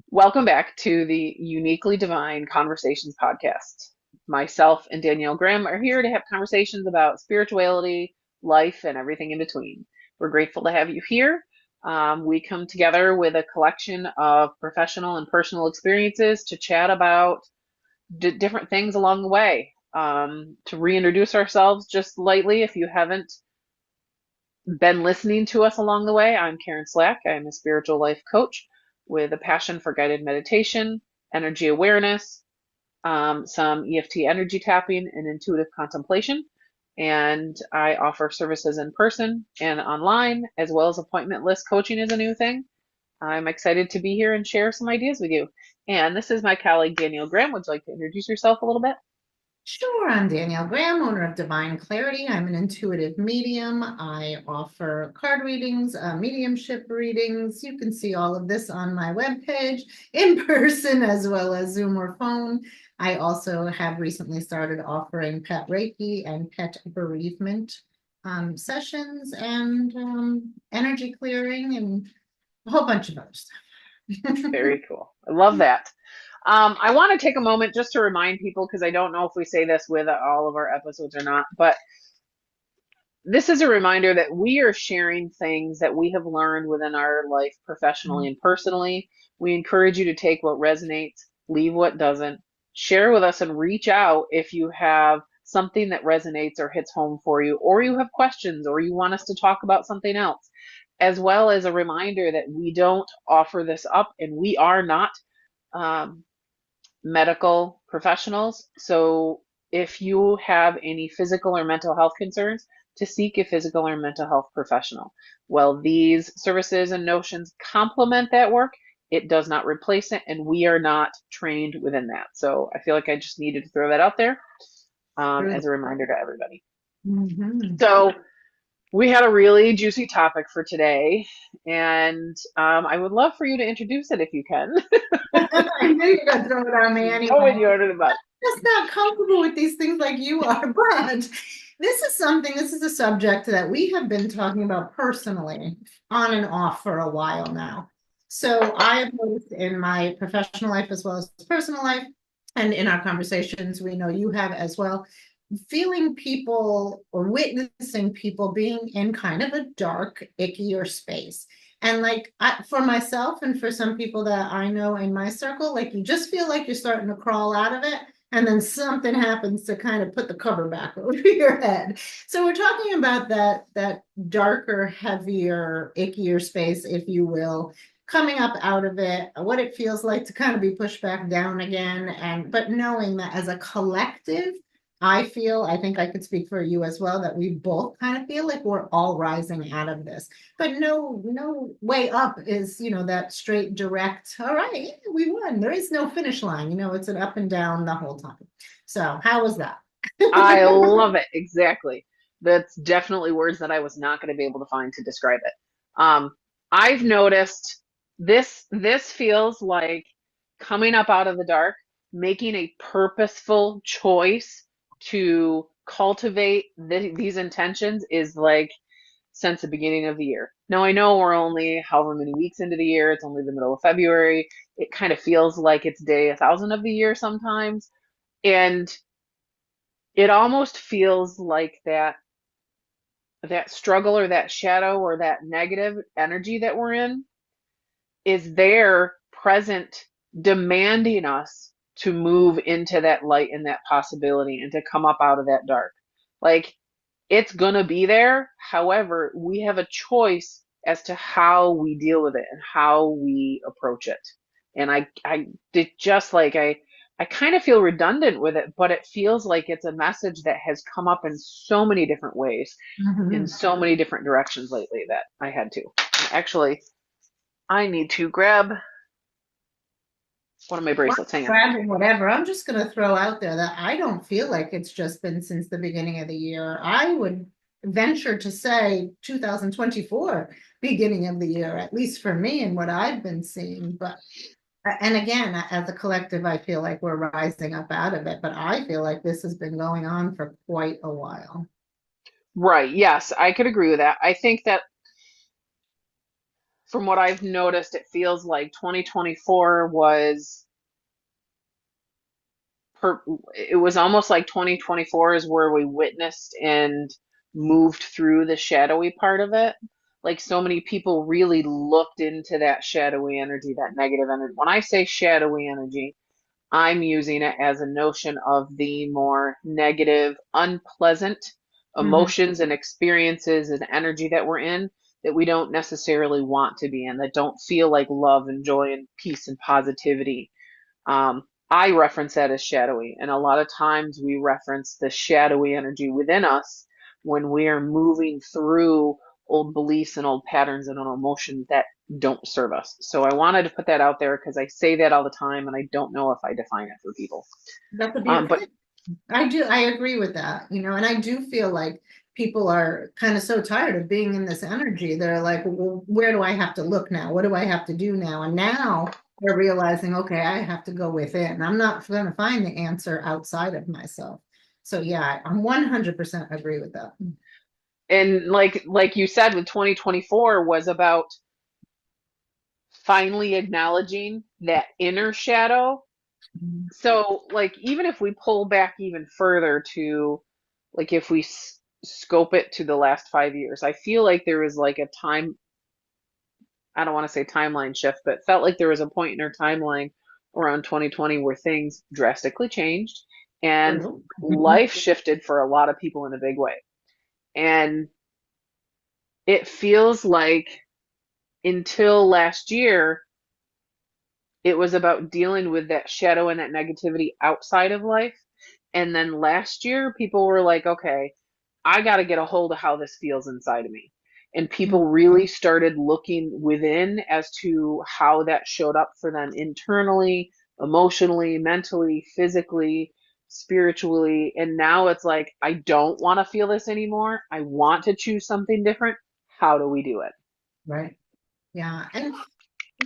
Welcome back to the Uniquely Divine Conversations podcast. Myself and Danielle Graham are here to have conversations about spirituality, life, and everything in between. We're grateful to have you here. We come together with a collection of professional and personal experiences to chat about different things along the way. To reintroduce ourselves just lightly, if you haven't been listening to us along the way, I'm Caryn Slack. I'm a spiritual life coach with a passion for guided meditation, energy awareness, some EFT energy tapping, and intuitive contemplation. And I offer services in person and online, as well as appointment list coaching is a new thing. I'm excited to be here and share some ideas with you. And this is my colleague, Danielle Graham. Would you like to introduce yourself a little bit? Sure, I'm Danielle Graham, owner of Divine Clarity. I'm an intuitive medium. I offer card readings, mediumship readings. You can see all of this on my webpage in person as well as Zoom or phone. I also have recently started offering pet Reiki and pet bereavement sessions and energy clearing and a whole bunch of other stuff. Very cool. I love that. I want to take a moment just to remind people, because I don't know if we say this with all of our episodes or not, but this is a reminder that we are sharing things that we have learned within our life professionally and personally. We encourage you to take what resonates, leave what doesn't, share with us, and reach out if you have something that resonates or hits home for you, or you have questions, or you want us to talk about something else, as well as a reminder that we don't offer this up and we are not um, medical professionals. So if you have any physical or mental health concerns, to seek a physical or mental health professional. While these services and notions complement that work, it does not replace it, and we are not trained within that. So I feel like I just needed to throw that out there as a reminder to everybody. Mhm. So we had a really juicy topic for today, and I would love for you to introduce it if you can. I knew you were going to throw it on me Oh, anyway. and you ordered the bus. Just not comfortable with these things like you are, but this is a subject that we have been talking about personally on and off for a while now. So I have noticed in my professional life as well as personal life, and in our conversations, we know you have as well, feeling people or witnessing people being in kind of a dark, ickier space. And for myself and for some people that I know in my circle, like you just feel like you're starting to crawl out of it. And then something happens to kind of put the cover back over your head. So we're talking about that darker, heavier, ickier space, if you will, coming up out of it, what it feels like to kind of be pushed back down again. And but knowing that as a collective, I think I could speak for you as well, that we both kind of feel like we're all rising out of this. But no way up is, that straight, direct, all right, we won. There is no finish line. It's an up and down the whole time. So how was that? I love it. Exactly. That's definitely words that I was not going to be able to find to describe it. Um, I've noticed this feels like coming up out of the dark, making a purposeful choice to cultivate these intentions is like since the beginning of the year. Now I know we're only however many weeks into the year, it's only the middle of February. It kind of feels like it's day 1,000 of the year sometimes. And it almost feels like that struggle or that shadow or that negative energy that we're in is there present demanding us to move into that light and that possibility and to come up out of that dark. Like it's gonna be there. However, we have a choice as to how we deal with it and how we approach it. And I did just like I kind of feel redundant with it, but it feels like it's a message that has come up in so many different ways, in Mhm. so many different directions lately that I had to. Actually, I need to grab one of my Well, bracelets. Hang on. grabbing whatever. I'm just going to throw out there that I don't feel like it's just been since the beginning of the year. I would venture to say 2024, beginning of the year, at least for me and what I've been seeing. But and again, as a collective, I feel like we're rising up out of it, but I feel like this has been going on for quite a while. Right. Yes, I could agree with that. I think that from what I've noticed, it feels like 2024 was per, it was almost like 2024 is where we witnessed and moved through the shadowy part of it. Like so many people really looked into that shadowy energy, that negative energy. When I say shadowy energy, I'm using it as a notion of the more negative, unpleasant Mhm. emotions and experiences and energy that we're in that we don't necessarily want to be in, that don't feel like love and joy and peace and positivity. I reference that as shadowy, and a lot of times we reference the shadowy energy within us when we are moving through old beliefs and old patterns and old emotions that don't serve us. So I wanted to put that out there because I say that all the time, and I don't know if I define it for people. That's a beautiful But thing. I agree with that, and I do feel like people are kind of so tired of being in this energy. They're like, well, where do I have to look now? What do I have to do now? And now they're realizing, okay, I have to go within. I'm not going to find the answer outside of myself. So yeah, I'm 100% agree with that. and like you said, with 2024 was about finally acknowledging that inner shadow. So, like, even if we pull back even further to, like, if we scope it to the last 5 years, I feel like there was like a time, I don't want to say timeline shift, but it felt like there was a point in our timeline around 2020 where things drastically changed and True. life shifted for a lot of people in a big way. And it feels like until last year, it was about dealing with that shadow and that negativity outside of life. And then last year, people were like, okay, I got to get a hold of how this feels inside of me. And people really started looking within as to how that showed up for them internally, emotionally, mentally, physically, spiritually. And now it's like, I don't want to feel this anymore. I want to choose something different. How do we do it? Right. Yeah. And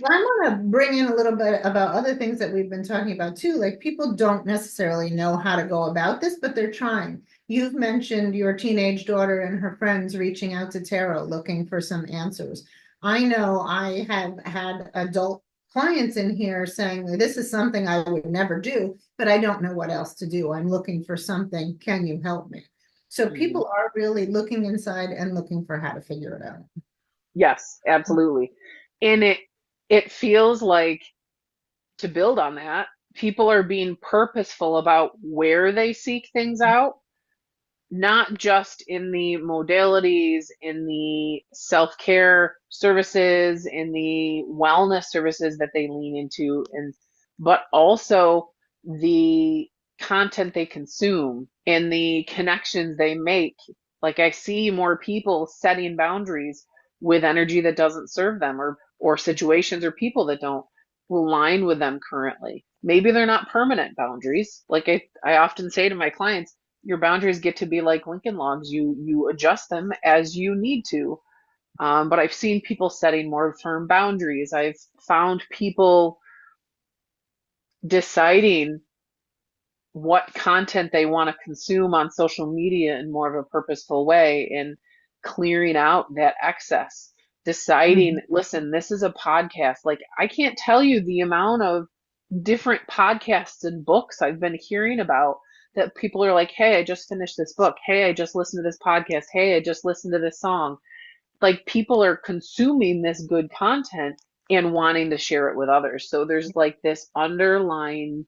I want to bring in a little bit about other things that we've been talking about too. Like people don't necessarily know how to go about this, but they're trying. You've mentioned your teenage daughter and her friends reaching out to tarot looking for some answers. I know I have had adult clients in here saying, this is something I would never do, but I don't know what else to do. I'm looking for something. Can you help me? So Mhm. people are really looking inside and looking for how to figure it out. Yes, absolutely. And it feels like, to build on that, people are being purposeful about where they seek things out, not just in the modalities, in the self-care services, in the wellness services that they lean into, and but also the content they consume and the connections they make. Like I see more people setting boundaries with energy that doesn't serve them, or situations or people that don't align with them currently. Maybe they're not permanent boundaries. Like I often say to my clients, your boundaries get to be like Lincoln logs. You adjust them as you need to. But I've seen people setting more firm boundaries. I've found people deciding what content they want to consume on social media in more of a purposeful way and clearing out that excess. Deciding, Mhm. listen, this is a podcast. Like I can't tell you the amount of different podcasts and books I've been hearing about that people are like, hey, I just finished this book. Hey, I just listened to this podcast. Hey, I just listened to this song. Like people are consuming this good content and wanting to share it with others. So there's like this underlying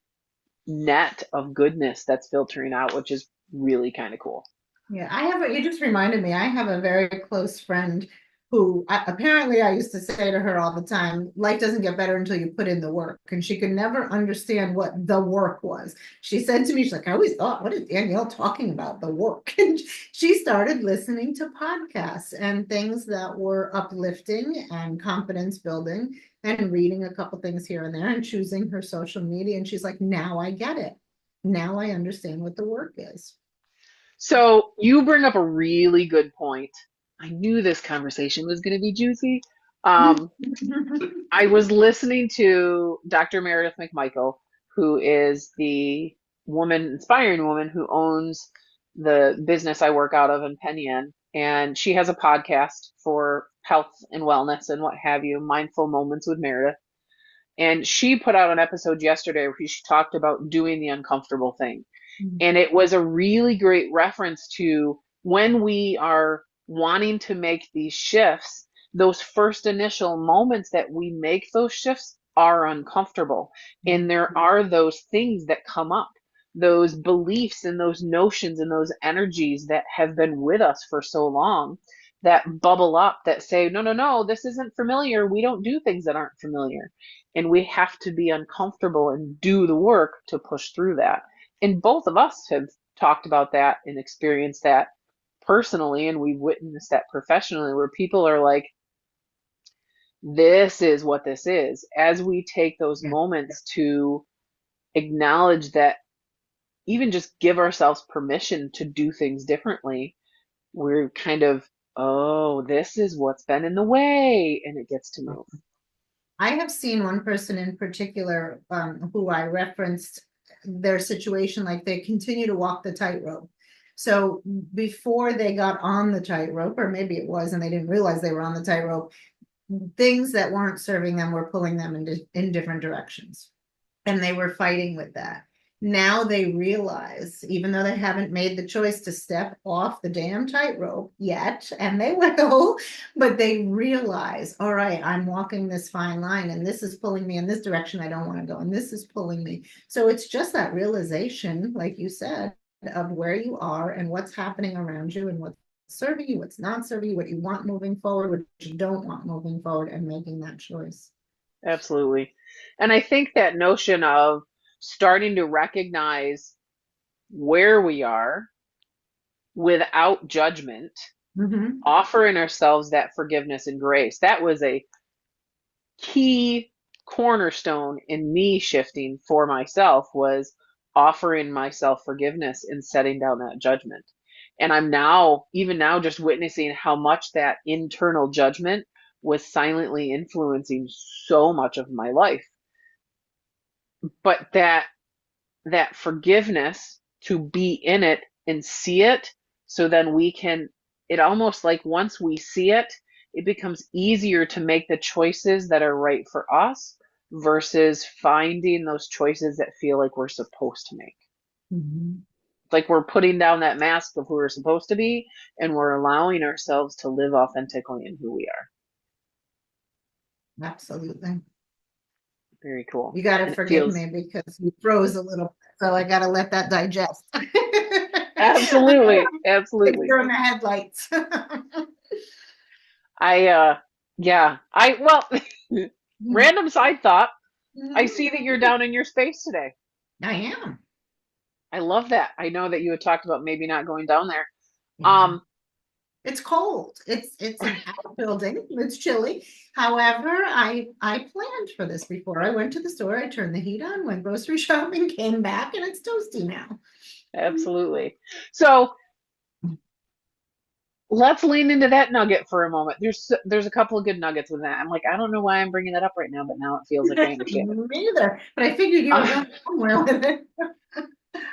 net of goodness that's filtering out, which is really kind of cool. Yeah, you just reminded me, I have a very close friend who apparently I used to say to her all the time, life doesn't get better until you put in the work. And she could never understand what the work was. She said to me, she's like, I always thought, what is Danielle talking about? The work. And she started listening to podcasts and things that were uplifting and confidence building and reading a couple things here and there and choosing her social media. And she's like, now I get it. Now I understand what the work is. So you bring up a really good point. I knew this conversation was going to be juicy. Um, I was listening to Dr. Meredith McMichael, who is the inspiring woman who owns the business I work out of in Penn Yan. and she has a podcast for health and wellness and what have you, Mindful Moments with Meredith. And she put out an episode yesterday where she talked about doing the uncomfortable thing. And it was a really great reference to when we are wanting to make these shifts, those first initial moments that we make those shifts are uncomfortable. And there are those things that come up, those beliefs and those notions and those energies that have been with us for so long that bubble up that say, no, no, no, this isn't familiar. We don't do things that aren't familiar. And we have to be uncomfortable and do the work to push through that. And both of us have talked about that and experienced that personally, and we've witnessed that professionally, where people are like, this is what this is. As we take those Yeah. moments to acknowledge that, even just give ourselves permission to do things differently, we're kind of, oh, this is what's been in the way, and it gets to move. I have seen one person in particular who I referenced their situation, like they continue to walk the tightrope. So before they got on the tightrope, or maybe it was, and they didn't realize they were on the tightrope, things that weren't serving them were pulling them in different directions. And they were fighting with that. Now they realize, even though they haven't made the choice to step off the damn tightrope yet, and they will, but they realize, all right, I'm walking this fine line, and this is pulling me in this direction I don't want to go, and this is pulling me. So it's just that realization, like you said, of where you are and what's happening around you and what's serving you, what's not serving you, what you want moving forward, what you don't want moving forward, and making that choice. Absolutely. And I think that notion of starting to recognize where we are without judgment, Mm-hmm. offering ourselves that forgiveness and grace, that was a key cornerstone in me shifting for myself, was offering myself forgiveness and setting down that judgment. And I'm now, even now, just witnessing how much that internal judgment was silently influencing so much of my life. But that forgiveness, to be in it and see it, so then we can, it almost like once we see it, it becomes easier to make the choices that are right for us versus finding those choices that feel like we're supposed to make. Mm-hmm. Like we're putting down that mask of who we're supposed to be, and we're allowing ourselves to live authentically in who we are. Absolutely. Very cool. You got to And it forgive feels me because you froze a little bit, so I got to let that digest. absolutely, Like absolutely. you're in the headlights. I yeah, I well random side thought. I see that you're down in your space today. I am. I love that. I know that you had talked about maybe not going down there. Yeah. Um, It's cold. It's an outbuilding. It's chilly. However, I planned for this before. I went to the store, I turned the heat on, went grocery shopping, came back, and it's toasty now. absolutely. So let's lean into that nugget for a moment. There's a couple of good nuggets with that. I'm like, I don't know why I'm bringing that up right now, but now it feels like I understand it. Me neither, but I figured you were Uh, going somewhere with it.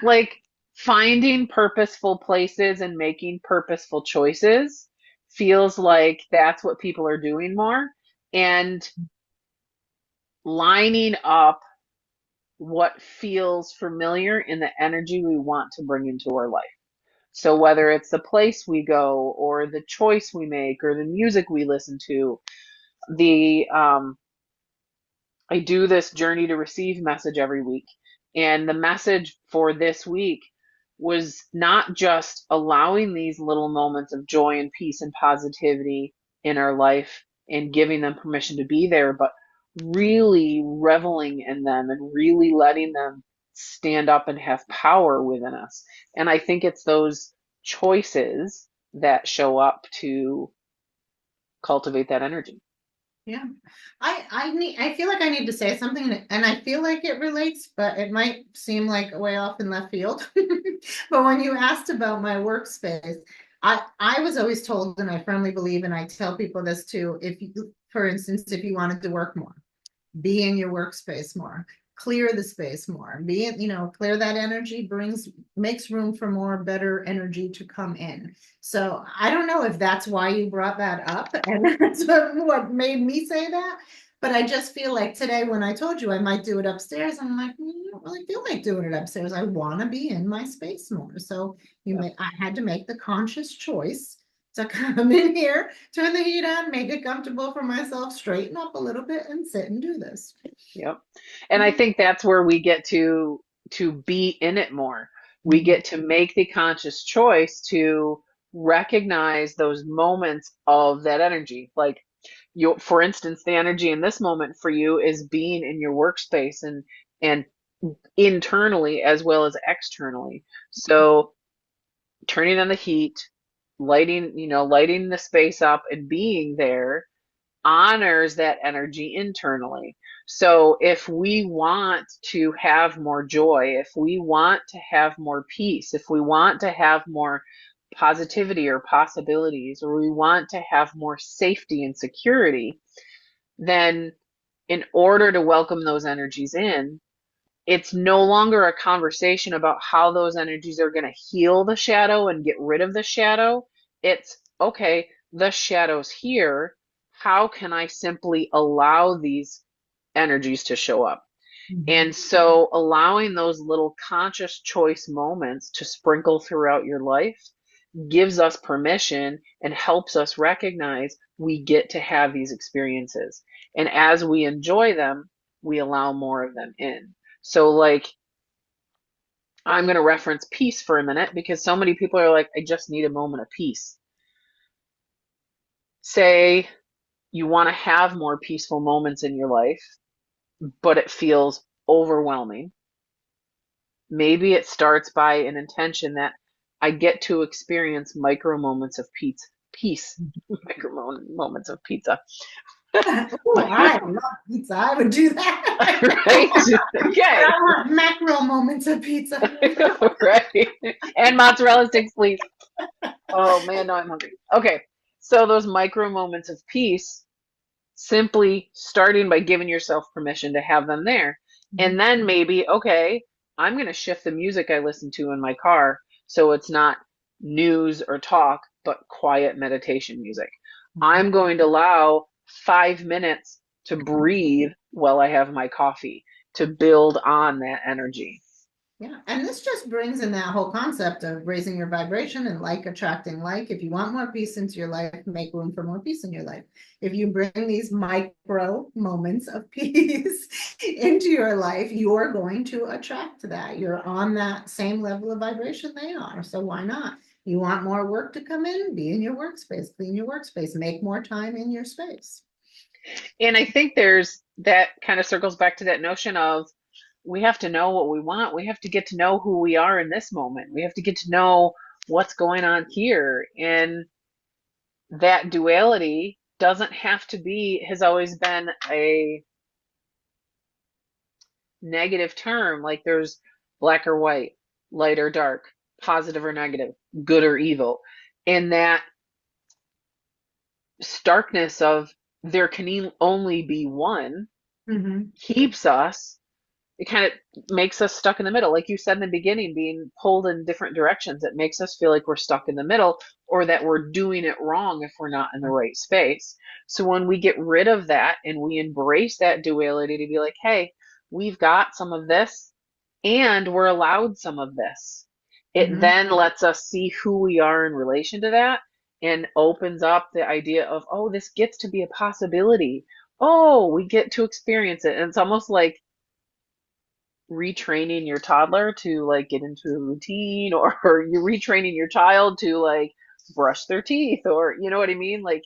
like finding purposeful places and making purposeful choices feels like that's what people are doing more. And lining up what feels familiar in the energy we want to bring into our life. So whether it's the place we go or the choice we make or the music we listen to, the I do this journey to receive message every week. And the message for this week was not just allowing these little moments of joy and peace and positivity in our life and giving them permission to be there, but really reveling in them and really letting them stand up and have power within us. And I think it's those choices that show up to cultivate that energy. Yeah. I feel like I need to say something and I feel like it relates, but it might seem like way off in left field. But when you asked about my workspace, I was always told, and I firmly believe, and I tell people this too, if you, for instance, if you wanted to work more, be in your workspace more, clear the space more. Clear that energy, makes room for more better energy to come in. So I don't know if that's why you brought that up, and that's what made me say that. But I just feel like today, when I told you I might do it upstairs, I'm like, I don't really feel like doing it upstairs. I want to be in my space more. So I had to make the conscious choice to come in here, turn the heat on, make it comfortable for myself, straighten up a little bit, and sit and do this. Yep. And I think that's where we get to be in it more. We Mhm. get to make the conscious choice to recognize those moments of that energy. Like for instance, the energy in this moment for you is being in your workspace and internally as well as externally. So turning on the heat, lighting the space up and being there honors that energy internally. So if we want to have more joy, if we want to have more peace, if we want to have more positivity or possibilities, or we want to have more safety and security, then in order to welcome those energies in, it's no longer a conversation about how those energies are going to heal the shadow and get rid of the shadow. It's okay, the shadow's here. How can I simply allow these energies to show up? Mhm. And so allowing those little conscious choice moments to sprinkle throughout your life gives us permission and helps us recognize we get to have these experiences. And as we enjoy them, we allow more of them in. So, like, I'm going to reference peace for a minute because so many people are like, I just need a moment of peace. Say you want to have more peaceful moments in your life, but it feels overwhelming. Maybe it starts by an intention that I get to experience micro moments of peace, moments of pizza. Oh, I love pizza. I would do that. Right? But Okay. I want macro moments of pizza. Right. And mozzarella sticks, please. Oh man, no, I'm hungry. Okay. So those micro moments of peace, simply starting by giving yourself permission to have them there. And then maybe, okay, I'm going to shift the music I listen to in my car so it's not news or talk, but quiet meditation music. Mhm. I'm going to allow 5 minutes to breathe while I have my coffee to build on that energy. Yeah, and this just brings in that whole concept of raising your vibration and like attracting like. If you want more peace into your life, make room for more peace in your life. If you bring these micro moments of peace into your life, you're going to attract that. You're on that same level of vibration they are. So why not? You want more work to come in, be in your workspace, clean your workspace, make more time in your space. And I think there's that kind of circles back to that notion of we have to know what we want. We have to get to know who we are in this moment. We have to get to know what's going on here. And that duality doesn't have to be, has always been a negative term. Like there's black or white, light or dark, positive or negative, good or evil. And that starkness of there can only be one Mhm. keeps us, it kind of makes us stuck in the middle. Like you said in the beginning, being pulled in different directions, it makes us feel like we're stuck in the middle or that we're doing it wrong if we're not in the right space. So when we get rid of that and we embrace that duality to be like, hey, we've got some of this and we're allowed some of this, it Mhm. then lets us see who we are in relation to that and opens up the idea of, oh, this gets to be a possibility. Oh, we get to experience it. And it's almost like retraining your toddler to like get into a routine or you're retraining your child to like brush their teeth or you know what I mean? Like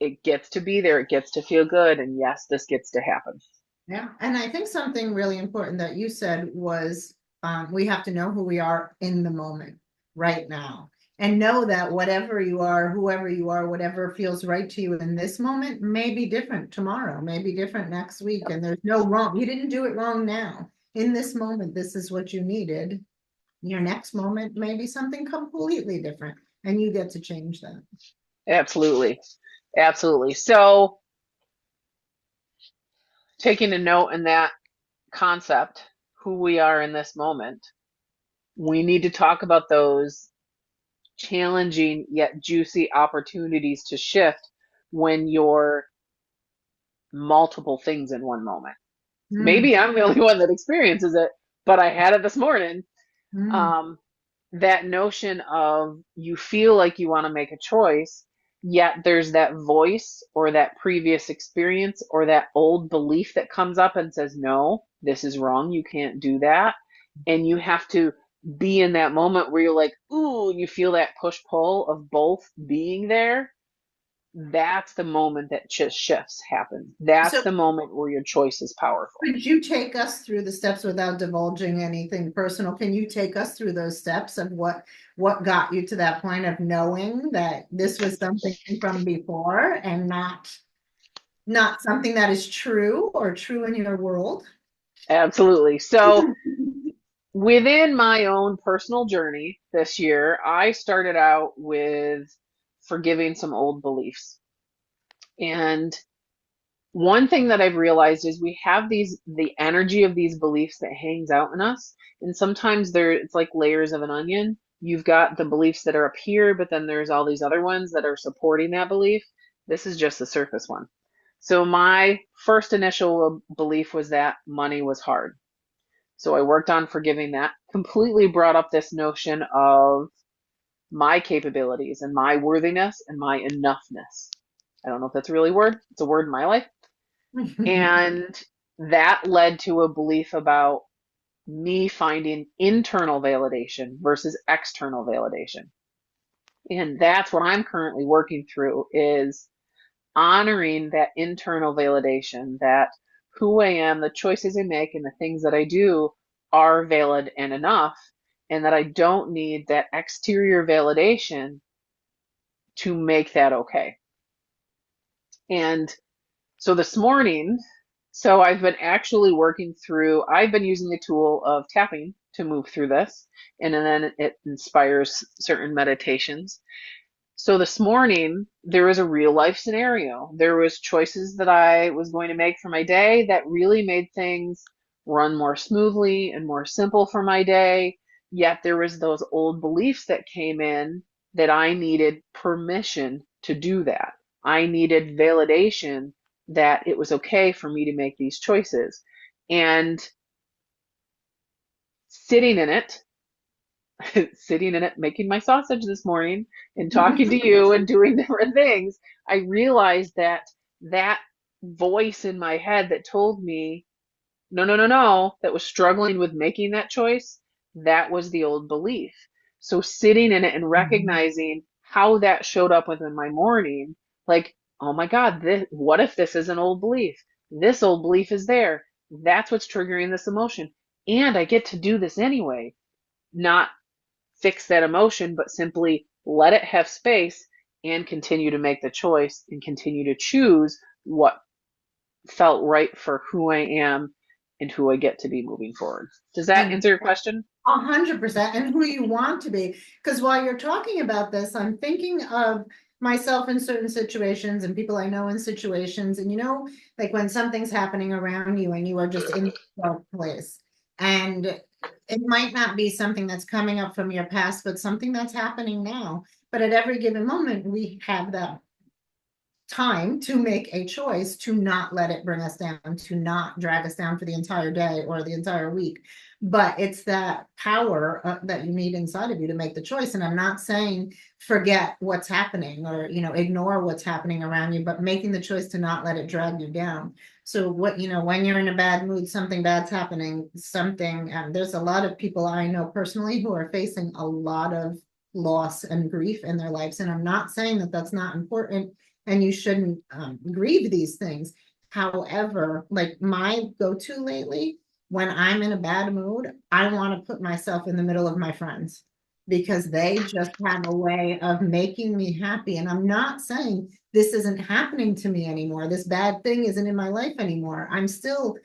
it gets to be there, it gets to feel good, and yes, this gets to happen. Yeah, and I think something really important that you said was we have to know who we are in the moment, right now, and know that whatever you are, whoever you are, whatever feels right to you in this moment may be different tomorrow, may be different next week, and there's no wrong. You didn't do it wrong now. In this moment, this is what you needed. Your next moment may be something completely different, and you get to change that. Absolutely. Absolutely. So taking a note in that, concept, who we are in this moment, we need to talk about those challenging yet juicy opportunities to shift when you're multiple things in one moment. Mm, Maybe I'm the only one that experiences it, but I had it this morning. mm. Um, that notion of you feel like you want to make a choice, yet there's that voice or that previous experience or that old belief that comes up and says, no, this is wrong. You can't do that. And you have to be in that moment where you're like, ooh, you feel that push pull of both being there. That's the moment that shifts happen. That's So the moment where your choice is powerful. could you take us through the steps without divulging anything personal? Can you take us through those steps of what got you to that point of knowing that this was something from before and not something that is true or true in your world? Absolutely. So, within my own personal journey this year, I started out with forgiving some old beliefs. And one thing that I've realized is we have the energy of these beliefs that hangs out in us. And sometimes it's like layers of an onion. You've got the beliefs that are up here, but then there's all these other ones that are supporting that belief. This is just the surface one. So my first initial belief was that money was hard. So I worked on forgiving that, completely brought up this notion of my capabilities and my worthiness and my enoughness. I don't know if that's a really word. It's a word in my life. And that led to a belief about me finding internal validation versus external validation. And that's what I'm currently working through is honoring that internal validation that who I am, the choices I make, and the things that I do are valid and enough, and that I don't need that exterior validation to make that okay. And so this morning, so I've been actually working through, I've been using the tool of tapping to move through this, and then it inspires certain meditations. So this morning, there was a real life scenario. There was choices that I was going to make for my day that really made things run more smoothly and more simple for my day. Yet there was those old beliefs that came in that I needed permission to do that. I needed validation that it was okay for me to make these choices. And sitting in it sitting in it, making my sausage this morning and talking to you and doing different things, I realized that that voice in my head that told me, no, no, no, no, that was struggling with making that choice, that was the old belief. So sitting in it and recognizing how that showed up within my morning, like, oh my God, what if this is an old belief? This old belief is there. That's what's triggering this emotion. And I get to do this anyway, not fix that emotion, but simply let it have space and continue to make the choice and continue to choose what felt right for who I am and who I get to be moving forward. Does that And answer your question? 100%, and who you want to be. Because while you're talking about this, I'm thinking of myself in certain situations and people I know in situations. And like when something's happening around you and you are just in a dark place. And it might not be something that's coming up from your past, but something that's happening now. But at every given moment, we have that time to make a choice to not let it bring us down, to not drag us down for the entire day or the entire week. But it's that power that you need inside of you to make the choice. And I'm not saying forget what's happening or, ignore what's happening around you, but making the choice to not let it drag you down. So when you're in a bad mood, something bad's happening, there's a lot of people I know personally who are facing a lot of loss and grief in their lives. And I'm not saying that that's not important and you shouldn't grieve these things. However, like my go-to lately, when I'm in a bad mood, I want to put myself in the middle of my friends because they just have a way of making me happy. And I'm not saying this isn't happening to me anymore. This bad thing isn't in my life anymore. I'm still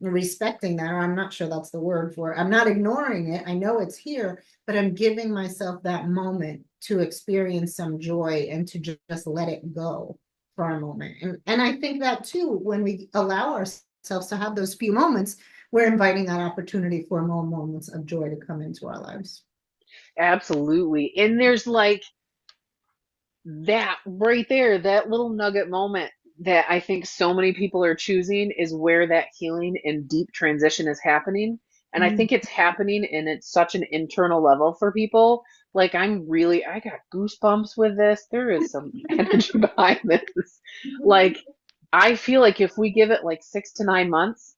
respecting that, or I'm not sure that's the word for it. I'm not ignoring it. I know it's here, but I'm giving myself that moment to experience some joy and to just let it go for a moment. And I think that too, when we allow ourselves ourselves to have those few moments, we're inviting that opportunity for more moments of joy to come into our lives. Absolutely. And there's like that right there, that little nugget moment that I think so many people are choosing is where that healing and deep transition is happening. And I Mm. think it's happening and it's such an internal level for people. Like I got goosebumps with this. There is some energy behind this. Like I feel like if we give it like 6 to 9 months,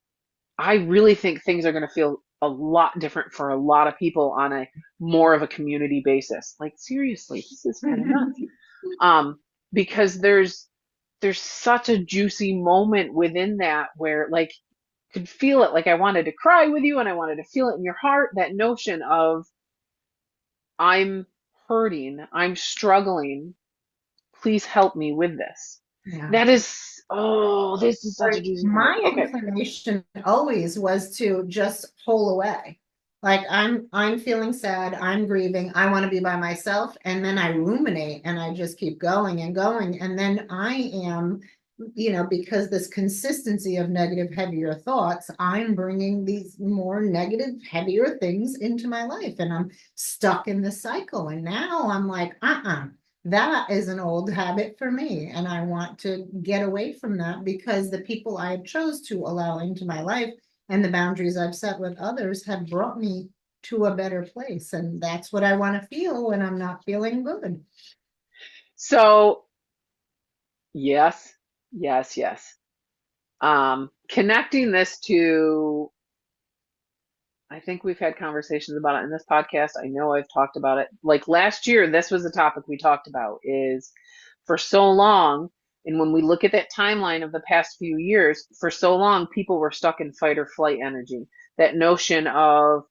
I really think things are going to feel a lot different for a lot of people on a more of a community basis. Like seriously, this is kind of nuts. Um, because there's such a juicy moment within that where like could feel it, like I wanted to cry with you and I wanted to feel it in your heart, that notion of I'm hurting, I'm struggling, please help me with this. Yeah. That is, oh, this is such a Like, juicy moment. my Okay. inclination always was to just pull away. Like I'm feeling sad, I'm grieving, I want to be by myself, and then I ruminate and I just keep going and going. And then I am, because this consistency of negative, heavier thoughts, I'm bringing these more negative, heavier things into my life, and I'm stuck in the cycle. And now I'm like, that is an old habit for me, and I want to get away from that because the people I have chose to allow into my life and the boundaries I've set with others have brought me to a better place, and that's what I want to feel when I'm not feeling good. So, yes, yes, yes. Connecting this to I think we've had conversations about it in this podcast. I know I've talked about it. Like last year, this was the topic we talked about is for so long, and when we look at that timeline of the past few years, for so long, people were stuck in fight or flight energy. That notion of,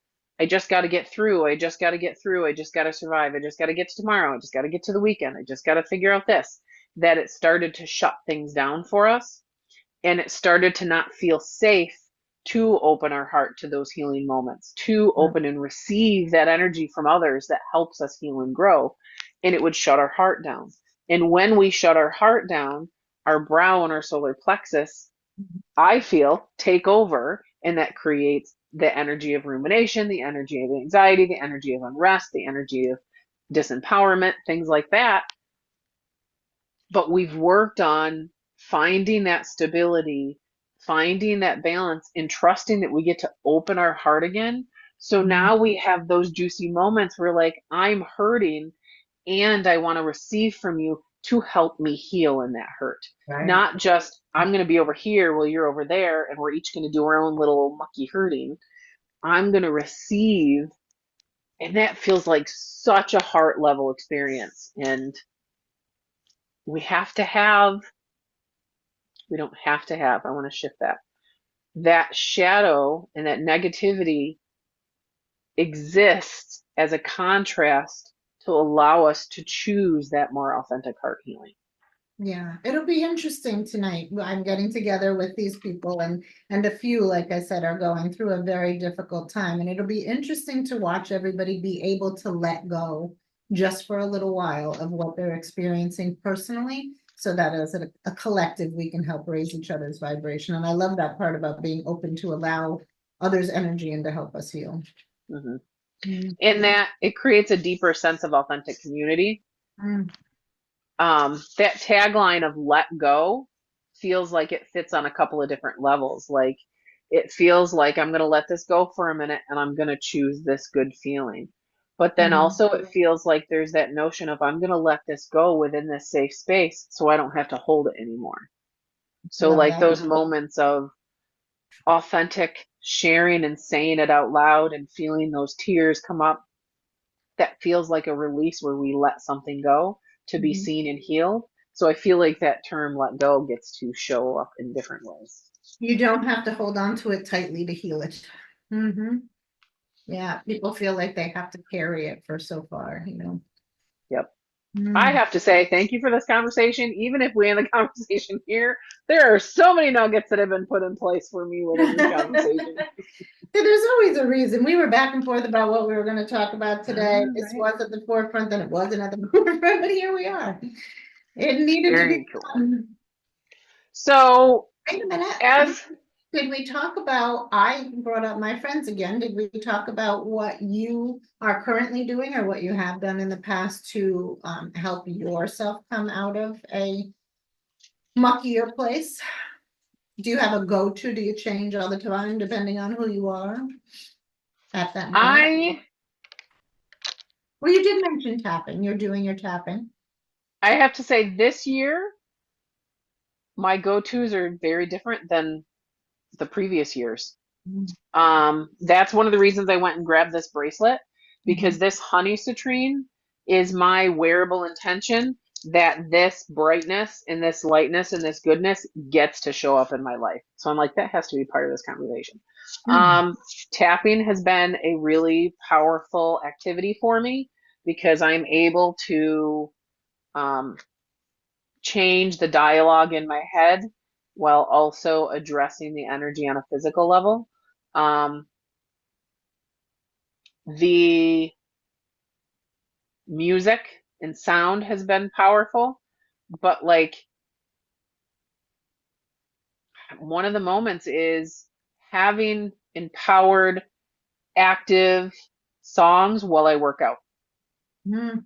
I just got to get through. I just got to get through. I just got to survive. I just got to get to tomorrow. I just got to get to the weekend. I just got to figure out this. That it started to shut things down for us and it started to not feel safe to open our heart to those healing moments, to Yeah. open and receive that energy from others that helps us heal and grow. And it would shut our heart down. And when we shut our heart down, our brow and our solar plexus, I feel, take over. And that creates the energy of rumination, the energy of anxiety, the energy of unrest, the energy of disempowerment, things like that. But we've worked on finding that stability, finding that balance, and trusting that we get to open our heart again. So Mhm. now we have those juicy moments where, like, I'm hurting and I want to receive from you to help me heal in that hurt. Right. Not just, I'm going to be over here while you're over there and we're each going to do our own little mucky hurting. I'm going to receive. And that feels like such a heart level experience. And we have to have we don't have to have, I want to shift that shadow and that negativity exists as a contrast to allow us to choose that more authentic heart healing. Yeah, it'll be interesting tonight. I'm getting together with these people, and a few, like I said, are going through a very difficult time. And it'll be interesting to watch everybody be able to let go just for a little while of what they're experiencing personally, so that as a collective, we can help raise each other's vibration. And I love that part about being open to allow others' energy and to help us heal. Mm-hmm. Mm. And that it creates a deeper sense of authentic community. Mm. That tagline of let go feels like it fits on a couple of different levels. Like it feels like I'm going to let this go for a minute and I'm going to choose this good feeling. But then Mhm. also it feels like there's that notion of I'm going to let this go within this safe space so I don't have to hold it anymore. So Love like that. those moments of authentic sharing and saying it out loud and feeling those tears come up, that feels like a release where we let something go to be Mhm. seen and healed. So I feel like that term let go gets to show up in different ways. You don't have to hold on to it tightly to heal it. Hmm. Yeah, people feel like they have to carry it for so far. Yep. I Mm. have to say thank you for this conversation. Even if we end the conversation here, there are so many nuggets that have been put in place for me within this conversation. There's always a reason. We were back and forth about what we were going to talk about today. All This right. was at the forefront, then it wasn't at the forefront, but here we are. It needed to be Very cool. done. So Wait a minute. as Did we talk about, I brought up my friends again. Did we talk about what you are currently doing or what you have done in the past to help yourself come out of a muckier place? Do you have a go-to? Do you change all the time depending on who you are at that moment? I Well, you did mention tapping. You're doing your tapping. I have to say this year my go-tos are very different than the previous years. That's one of the reasons I went and grabbed this bracelet because Mhm. this honey citrine is my wearable intention that this brightness and this lightness and this goodness gets to show up in my life. So I'm like, that has to be part of this conversation. Mhm. Tapping has been a really powerful activity for me because I'm able to um, change the dialogue in my head while also addressing the energy on a physical level. Um, the music and sound has been powerful, but like one of the moments is having empowered, active songs while I work out. Mhm.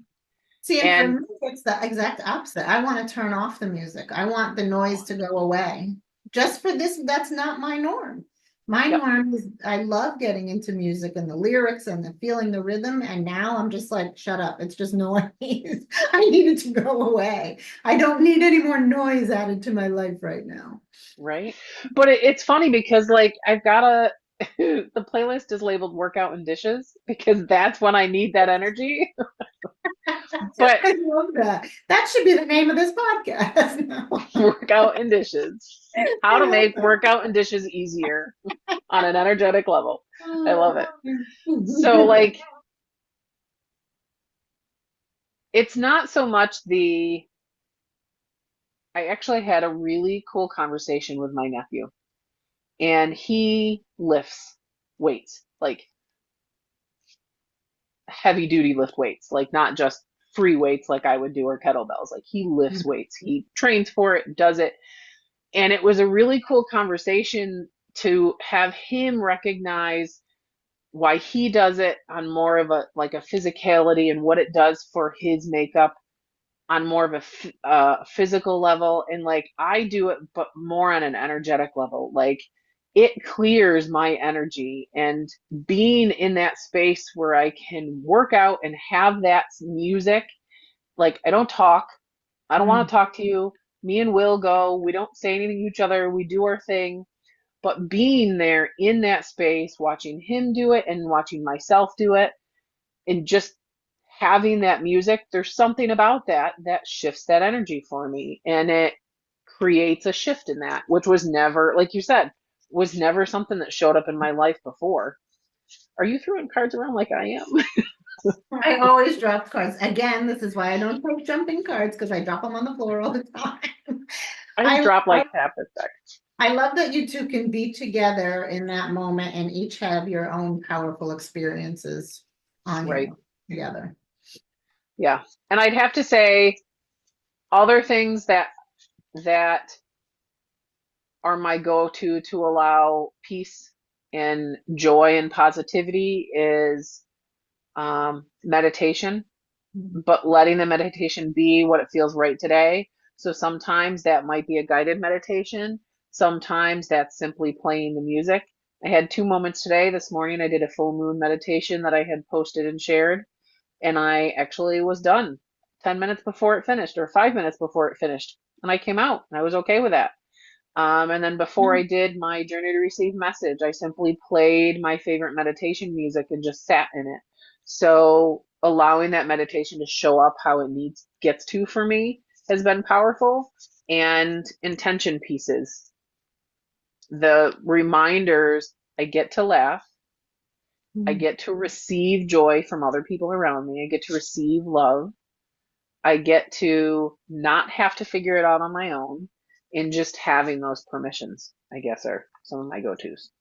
See, and for And me, it's the exact opposite. I want to turn off the music. I want the noise to go away. Just for this, that's not my norm. My yep, norm is I love getting into music and the lyrics and the feeling the rhythm. And now I'm just like, shut up. It's just noise. I need it to go away. I don't need any more noise added to my life right now. right. But it's funny because like I've got a the playlist is labeled workout and dishes because that's when I need that energy. But I love that. That should be the name of this podcast. No. workout and dishes. How I to love make workout and dishes easier on an energetic level. I love it. So, that. like, it's not so much the. I actually had a really cool conversation with my nephew, and he lifts weights, like heavy duty lift weights, like not just free weights like I would do or kettlebells. Like, he lifts weights, he trains for it, does it. And it was a really cool conversation to have him recognize why he does it on more of a like a physicality and what it does for his makeup on more of a physical level, and like I do it but more on an energetic level. Like, it clears my energy, and being in that space where I can work out and have that music, like I don't talk, I don't want to talk to you, me and Will go, we don't say anything to each other, we do our thing, but being there in that space, watching him do it and watching myself do it, and just having that music, there's something about that that shifts that energy for me. And it creates a shift in that, which was never, like you said, was never something that showed up in my life before. Are you throwing cards around like I am? I always drop cards. Again, this is why I don't take jumping cards because I drop them on the floor all the time. I I, drop I like half a sec. I love that you two can be together in that moment and each have your own powerful experiences on Right. you together. Yeah. And I'd have to say other things that are my go-to to allow peace and joy and positivity is meditation, but letting the meditation be what it feels right today. So sometimes that might be a guided meditation. Sometimes that's simply playing the music. I had two moments today. This morning I did a full moon meditation that I had posted and shared, and I actually was done 10 minutes before it finished or 5 minutes before it finished. And I came out and I was okay with that. And then before I did my Journey to Receive message, I simply played my favorite meditation music and just sat in it. So allowing that meditation to show up how it needs gets to for me has been powerful. And intention pieces, the reminders, I get to laugh, I Mhm. get to receive joy from other people around me, I get to receive love, I get to not have to figure it out on my own, and just having those permissions, I guess, are some of my go-tos.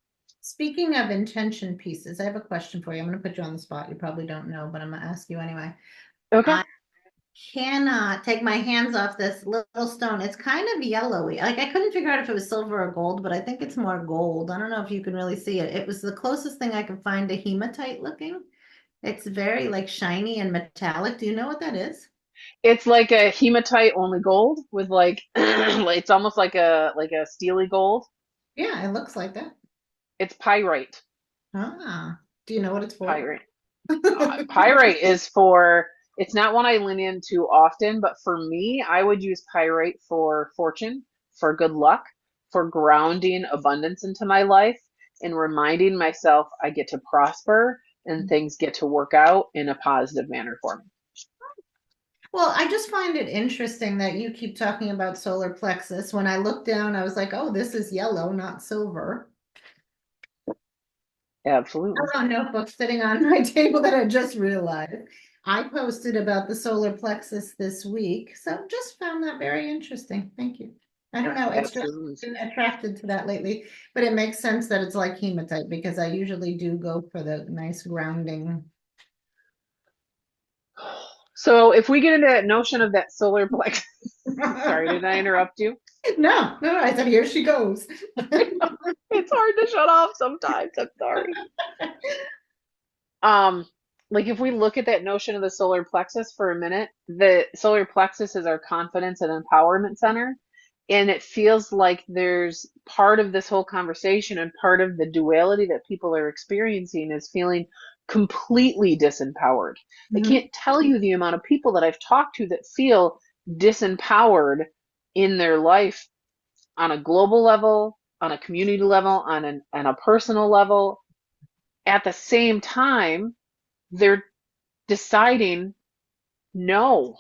Speaking of intention pieces, I have a question for you. I'm going to put you on the spot. You probably don't know, but I'm going to ask you anyway. Okay. cannot take my hands off this little stone. It's kind of yellowy. Like I couldn't figure out if it was silver or gold, but I think it's more gold. I don't know if you can really see it. It was the closest thing I could find to hematite looking. It's very like shiny and metallic. Do you know what that is? It's like a hematite only gold with like it's almost like a steely gold. Yeah, it looks like that. It's pyrite. Ah, do you know what it's for? Pyrite. Pyrite is for, it's not one I lean into often, but for me, I would use pyrite for fortune, for good luck, for grounding abundance into my life, and reminding myself I get to prosper and things get to work out in a positive manner for me. Well, I just find it interesting that you keep talking about solar plexus. When I looked down, I was like, oh, this is yellow, not silver. Absolutely. A notebook sitting on my table that I just realized. I posted about the solar plexus this week, so just found that very interesting. Thank you. I don't know, it's just Absolutely. been attracted to that lately, but it makes sense that it's like hematite because I usually do go for the nice grounding. So if we get into that notion of that solar plexus, sorry, did I interrupt you? No, no, I said, here she goes. It's hard to shut off sometimes. I'm sorry. Um, like if we look at that notion of the solar plexus for a minute, the solar plexus is our confidence and empowerment center. And it feels like there's part of this whole conversation and part of the duality that people are experiencing is feeling completely disempowered. I Mhm. can't tell you the amount of people that I've talked to that feel disempowered in their life on a global level, on a community level, on a personal level. At the same time, they're deciding no.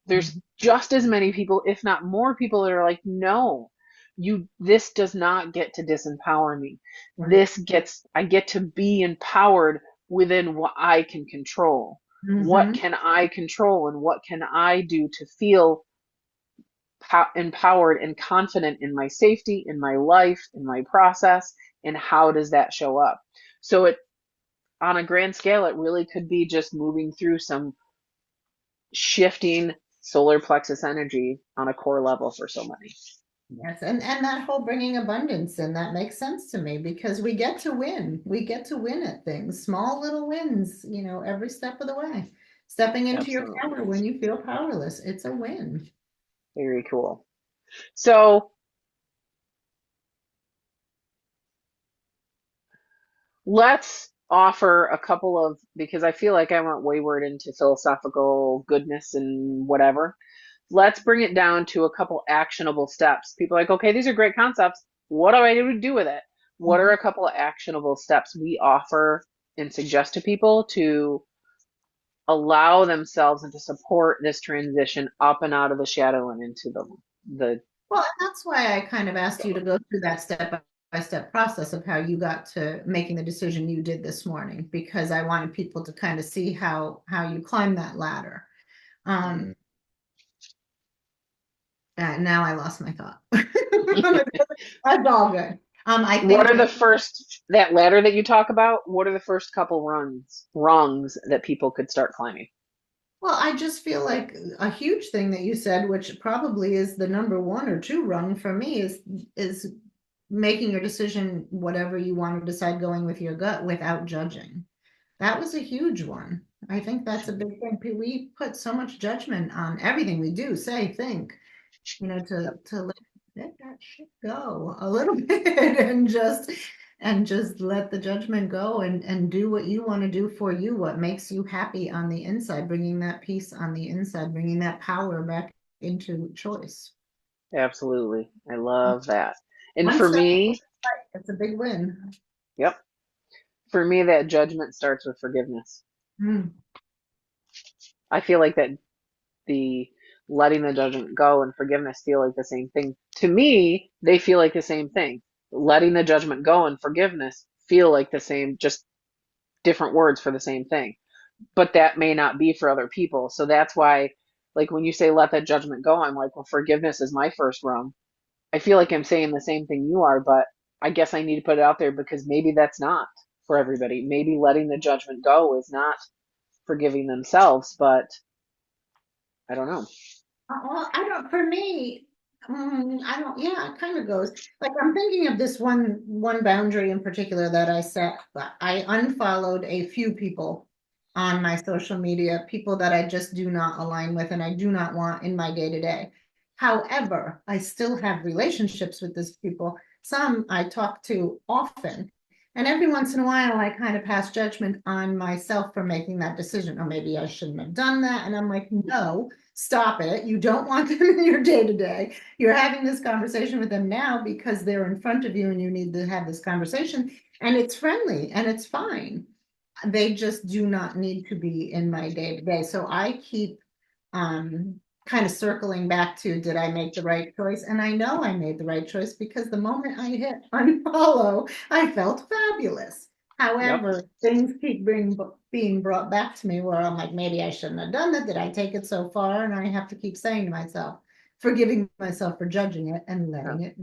There's just as many people, if not more people, that are like, no, this does not get to disempower me. Right. I get to be empowered within what I can control. What Mhm. can I control and what can I do to feel empowered and confident in my safety, in my life, in my process, and how does that show up? So on a grand scale, it really could be just moving through some shifting solar plexus energy on a core level for so many. Yes, and that whole bringing abundance in, that makes sense to me because we get to win. We get to win at things, small little wins, every step of the way. Stepping into your Absolutely. power when you feel powerless, it's a win. Very cool. So let's offer a couple of, because I feel like I went wayward into philosophical goodness and whatever. Let's bring it down to a couple actionable steps. People are like, okay, these are great concepts. What do I do with it? What are Mhm. a couple of actionable steps we offer and suggest to people to allow themselves and to support this transition up and out of the shadow and into the Well, and that's why I kind of asked you to go through that step by step process of how you got to making the decision you did this morning, because I wanted people to kind of see how you climb that ladder. Um, now I lost my thought. That's all good. I what think are the first, that ladder that you talk about, what are the first couple rungs that people could start climbing? Well, I just feel like a huge thing that you said, which probably is the number one or two rung for me, is making your decision, whatever you want to decide, going with your gut without judging. That was a huge one. I think that's a big thing. We put so much judgment on everything we do, say, think, to let that shit go a little bit and just let the judgment go and do what you want to do for you, what makes you happy on the inside, bringing that peace on the inside, bringing that power back into choice. Absolutely. I love that. And One for step, me, it's a big win. yep, for me, that judgment starts with forgiveness. Mm. I feel like that the letting the judgment go and forgiveness feel like the same thing. To me, they feel like the same thing. Letting the judgment go and forgiveness feel like the same, just different words for the same thing. But that may not be for other people. So that's why, like, when you say let that judgment go, I'm like, well, forgiveness is my first rung. I feel like I'm saying the same thing you are, but I guess I need to put it out there because maybe that's not for everybody. Maybe letting the judgment go is not forgiving themselves, but I don't know. Well, I don't, for me, I don't, yeah, it kind of goes. Like I'm thinking of this one boundary in particular that I set. But I unfollowed a few people on my social media, people that I just do not align with and I do not want in my day to day. However, I still have relationships with these people. Some I talk to often. And every once in a while, I kind of pass judgment on myself for making that decision. Or maybe I shouldn't have done that. And I'm like, no, stop it. You don't want them in your day to day. You're having this conversation with them now because they're in front of you and you need to have this conversation. And it's friendly and it's fine. They just do not need to be in my day to day. So I keep kind of circling back to, did I make the right choice? And I know I made the right choice because the moment I hit unfollow, I felt fabulous. Yep. However, things keep being brought back to me where I'm like, maybe I shouldn't have done that. Did I take it so far? And I have to keep saying to myself, forgiving myself for judging it and Yeah. letting it.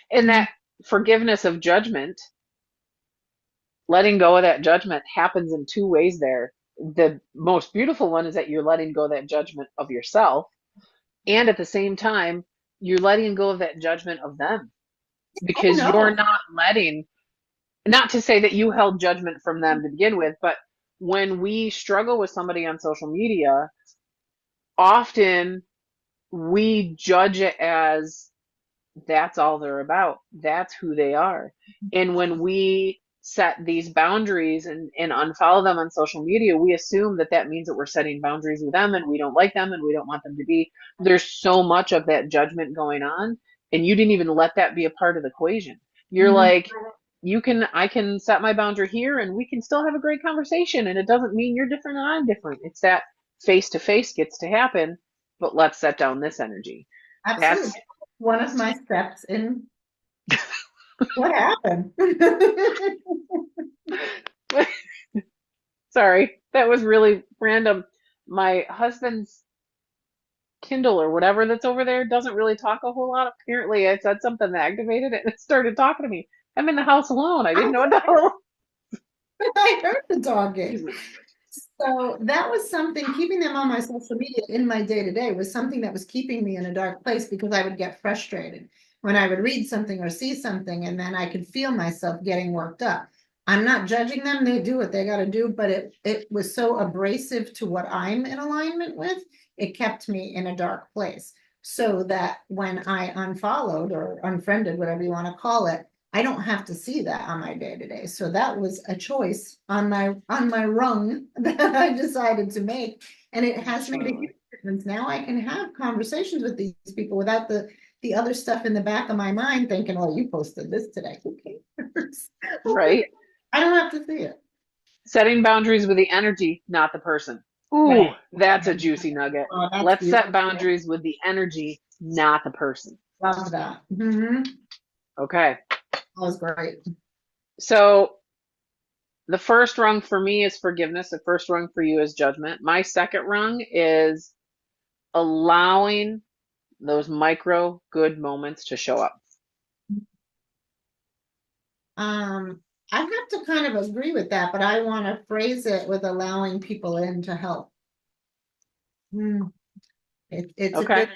And that forgiveness of judgment, letting go of that judgment happens in two ways there. The most beautiful one is that you're letting go of that judgment of yourself. And at the same time, you're letting go of that judgment of them Oh because you're no. not letting, not to say that you held judgment from them to begin with, but when we struggle with somebody on social media, often we judge it as that's all they're about. That's who they are. And when we set these boundaries and unfollow them on social media, we assume that that means that we're setting boundaries with them and we don't like them and we don't want them to be. There's so much of that judgment going on, and you didn't even let that be a part of the equation. You're Mhm. like, I can set my boundary here and we can still have a great conversation. And it doesn't mean you're different and I'm different. It's that face to face gets to happen, but let's set down this energy. Absolutely. That's One of my steps in what happened. Sorry, that was really random. My husband's Kindle or whatever that's over there doesn't really talk a whole lot. Apparently, I said something that activated it and it started talking to me. I'm in the house alone. I didn't know what the hell. I heard the talking. Excuse me. So that was something, keeping them on my social media in my day to day was something that was keeping me in a dark place because I would get frustrated when I would read something or see something, and then I could feel myself getting worked up. I'm not judging them, they do what they got to do, but it was so abrasive to what I'm in alignment with, it kept me in a dark place. So that when I unfollowed or unfriended, whatever you want to call it, I don't have to see that on my day to day. So that was a choice on my rung that I decided to make, and it has made a huge Absolutely. difference. Now I can have conversations with these people without the other stuff in the back of my mind thinking, "Well, you posted this today. Who cares?" Right? I don't have to see it. Setting boundaries with the energy, not the person. Ooh, Right. that's a juicy nugget. Oh, that's Let's set beautiful. boundaries with the energy, not the person. Love that. Okay. That was great. So the first rung for me is forgiveness. The first rung for you is judgment. My second rung is allowing those micro good moments to show up. Um, I have to kind of agree with that, but I want to phrase it with allowing people in to help. Hmm. It's a Okay. good,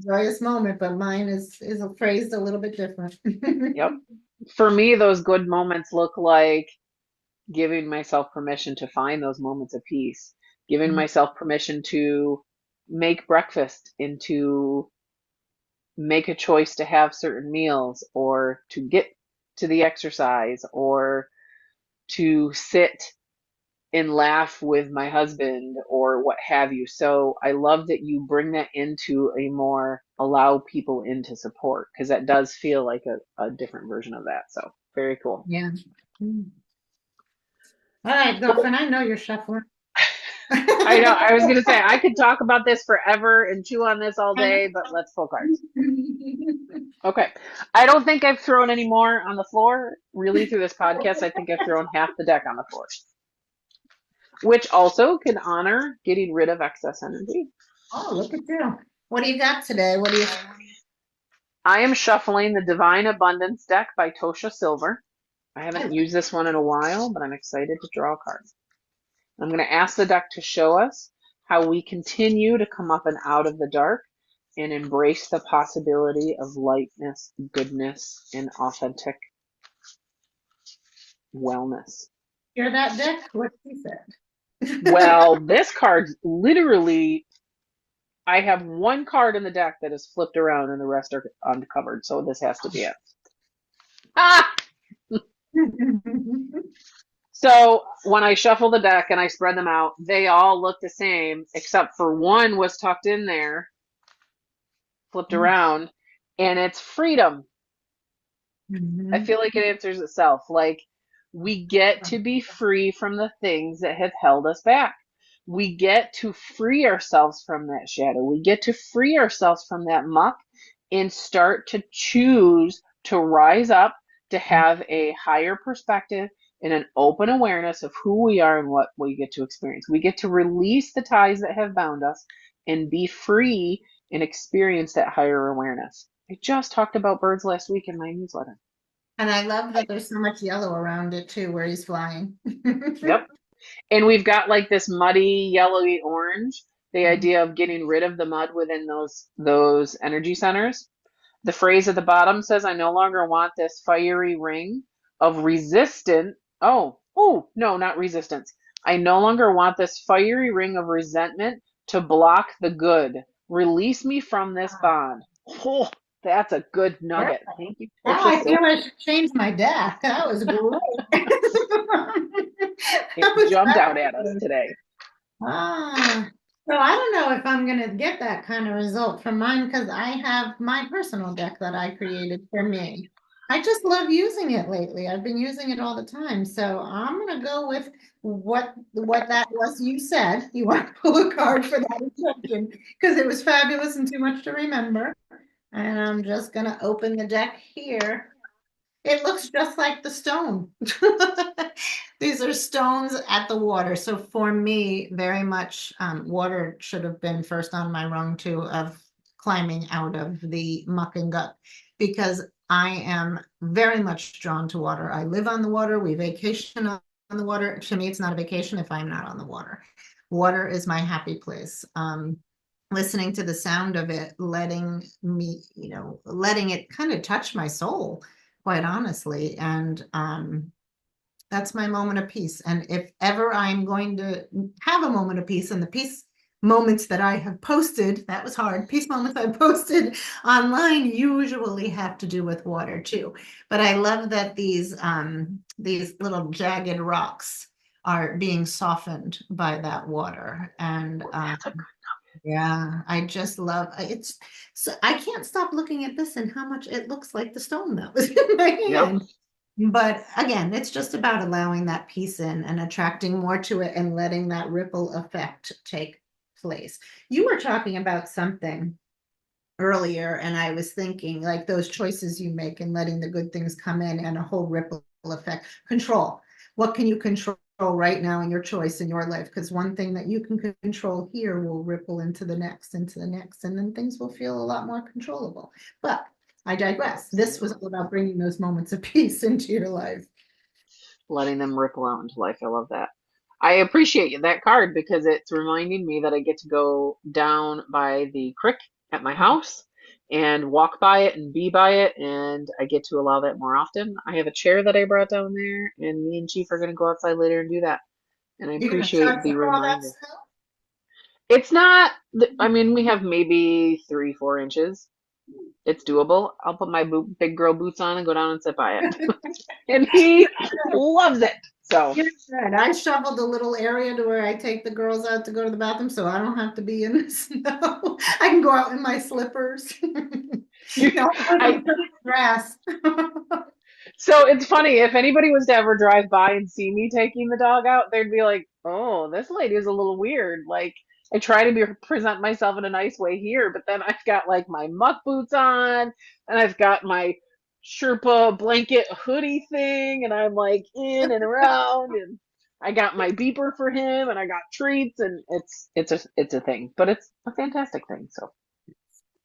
joyous moment, but mine is phrased a little bit different. Yep. For me, those good moments look like giving myself permission to find those moments of peace, giving myself permission to make breakfast and to make a choice to have certain meals or to get to the exercise or to sit and laugh with my husband or what have you. So I love that you bring that into a more allow people into support because that does feel like a different version of that. So very cool. Yeah. Mm. All right, Well, girlfriend, I know you're shuffling. I know I was going to say I could talk about this forever and chew on this all I know. day, but let's pull cards. Okay. I don't think I've thrown any more on the floor really through this podcast. I think I've thrown half the deck on the floor, which also can honor getting rid of excess energy. Oh, look at you. What do you got today? What do you? I am shuffling the Divine Abundance deck by Tosha Silver. I haven't used this one in a while, but I'm excited to draw a card. I'm going to ask the deck to show us how we continue to come up and out of the dark and embrace the possibility of lightness, goodness, and authentic wellness. Hear that, Dick? What he said. Well, this card literally, I have one card in the deck that is flipped around and the rest are uncovered, so this has to be it. Ah! So when I shuffle the deck and I spread them out, they all look the same, except for one was tucked in there, flipped around, and it's freedom. I Mhm. feel like it answers itself. Like, we get to be free from the things that have held us back. We get to free ourselves from that shadow. We get to free ourselves from that muck and start to choose to rise up, to have a higher perspective and an open awareness of who we are and what we get to experience. We get to release the ties that have bound us and be free and experience that higher awareness. I just talked about birds last week in my newsletter. And I love that there's so much yellow around it too, where he's flying. Yep. And we've got like this muddy, yellowy orange, the idea of getting rid of the mud within those energy centers. The phrase at the bottom says, I no longer want this fiery ring of resistant. No, not resistance. I no longer want this fiery ring of resentment to block the good. Release me from this bond. Oh, that's a good nugget. Perfect. Thank you, Now Portia I feel Silver. I should change my deck. That was great. It That was jumped out at us fabulous. today. Ah, so I don't know if I'm gonna get that kind of result from mine because I have my personal deck that I created for me. I just love using it lately. I've been using it all the time. So I'm gonna go with what that was you said. You want to pull a card for that intention because it was fabulous and too much to remember. And I'm just gonna open the deck here. It looks just like the stone. These are stones at the water. So for me, very much water should have been first on my rung too of climbing out of the muck and gut because I am very much drawn to water. I live on the water. We vacation on the water. To me, it's not a vacation if I'm not on the water. Water is my happy place. Listening to the sound of it, letting me, letting it kind of touch my soul quite honestly. And that's my moment of peace. And if ever I'm going to have a moment of peace, and the peace moments that I have posted, that was hard, peace moments I posted online usually have to do with water too. But I love that these little jagged rocks are being softened by that water. And That's a yeah, I just love it's so I can't stop looking at this and how much it looks like the stone that was in my Yep. hand. But again, it's just about allowing that piece in and attracting more to it and letting that ripple effect take place. You were talking about something earlier, and I was thinking like those choices you make and letting the good things come in and a whole ripple effect. Control. What can you control right now in your choice in your life? Because one thing that you can control here will ripple into the next, and then things will feel a lot more controllable. But I digress. This was all about bringing those moments of peace into your life. Letting them ripple out into life. I love that. I appreciate that card because it's reminding me that I get to go down by the creek at my house and walk by it and be by it, and I get to allow that more often. I have a chair that I brought down there, and me and Chief are going to go outside later and do that. And I You're gonna appreciate trudge the through all that reminder. snow? It's not, I mean, we have maybe 3, 4 inches. It's doable. I'll put my big girl boots on and go down and sit by it. And he loves it. So, You're good. I shoveled a little area to where I take the girls out to go to the bathroom, so I don't have to be in the snow. I can go out in my slippers. you, No, I'm I, on grass. so it's funny. If anybody was to ever drive by and see me taking the dog out, they'd be like, "Oh, this lady is a little weird." Like, I try to present myself in a nice way here, but then I've got like my muck boots on, and I've got my Sherpa blanket hoodie thing, and I'm like in and around, and I got my beeper for him, and I got treats, and it's a thing, but it's a fantastic thing. So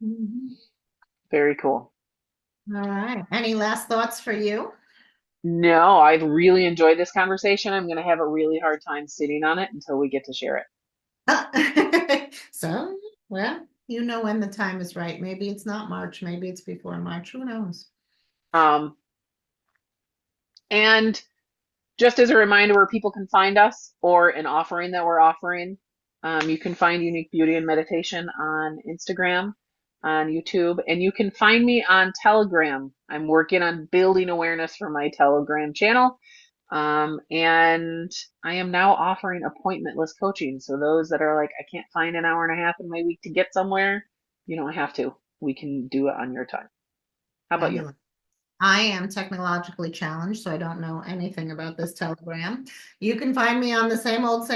Mhm. very cool. All right. Any last thoughts for you? No, I've really enjoyed this conversation. I'm going to have a really hard time sitting on it until we get to share it. So, well, you know when the time is right. Maybe it's not March, maybe it's before March. Who knows? Um, and just as a reminder where people can find us or an offering that we're offering, you can find Unique Beauty and Meditation on Instagram, on YouTube, and you can find me on Telegram. I'm working on building awareness for my Telegram channel. And I am now offering appointmentless coaching. So those that are like, I can't find an hour and a half in my week to get somewhere, you don't have to. We can do it on your time. How about you? Fabulous. I am technologically challenged, so I don't know anything about this telegram. You can find me on the same old,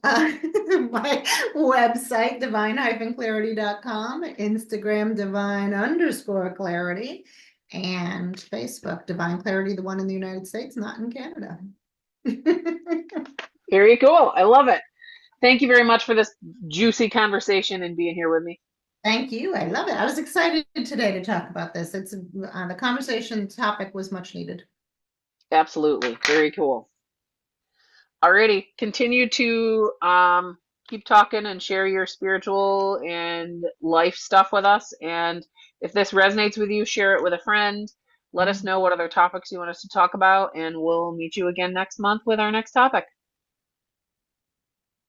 my website, divine-clarity.com, Instagram, divine_clarity, and Facebook, Divine Clarity, the one in the United States, not in Canada. Very cool. I love it. Thank you very much for this juicy conversation and being here with me. Thank you. I love it. I was excited today to talk about this. It's the conversation topic was much needed. Absolutely. Very cool. Alrighty. Continue to keep talking and share your spiritual and life stuff with us. And if this resonates with you, share it with a friend. Let us know what other topics you want us to talk about, and we'll meet you again next month with our next topic.